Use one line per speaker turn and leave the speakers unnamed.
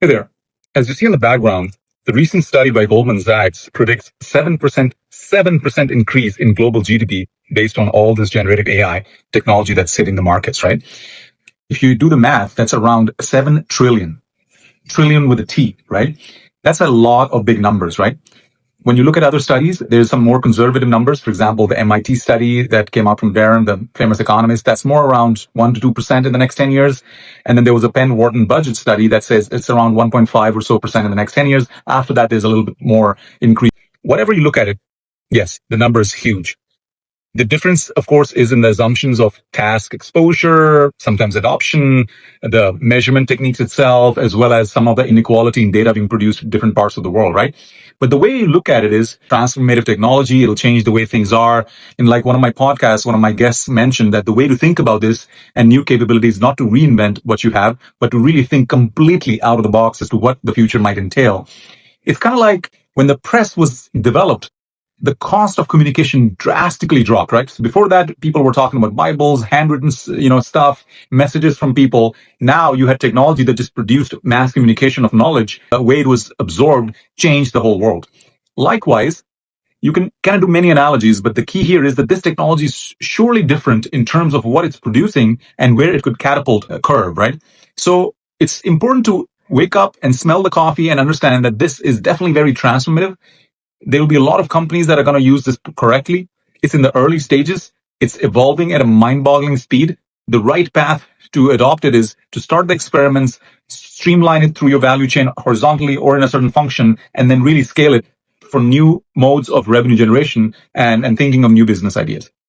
Hey there. As you see in the background, the recent study by Goldman Sachs predicts 7% increase in global GDP based on all this generative AI technology that's hitting the markets, right? If you do the math, that's around 7 trillion with a T, right? That's a lot of big numbers, right? When you look at other studies, there's some more conservative numbers. For example, the MIT study that came out from Barron, the famous economist, that's more around 1 to 2% in the next 10 years. And then there was a Penn Wharton budget study that says it's around 1.5 or so percent in the next 10 years. After that, there's a little bit more increase. Whatever you look at it, yes, the number is huge. The difference, of course, is in the assumptions of task exposure, sometimes adoption, the measurement techniques itself, as well as some of the inequality in data being produced in different parts of the world, right? But the way you look at it is transformative technology. It'll change the way things are. In like one of my podcasts, one of my guests mentioned that the way to think about this and new capabilities, not to reinvent what you have, but to really think completely out of the box as to what the future might entail. It's kind of like when the press was developed, the cost of communication drastically dropped, right? So before that, people were talking about Bibles, handwritten, stuff, messages from people. Now you had technology that just produced mass communication of knowledge. The way it was absorbed changed the whole world. Likewise, you can kind of do many analogies, but the key here is that this technology is surely different in terms of what it's producing and where it could catapult a curve, right? So it's important to wake up and smell the coffee and understand that this is definitely very transformative. There will be a lot of companies that are going to use this correctly. It's in the early stages. It's evolving at a mind-boggling speed. The right path to adopt it is to start the experiments, streamline it through your value chain horizontally or in a certain function, and then really scale it for new modes of revenue generation and thinking of new business ideas.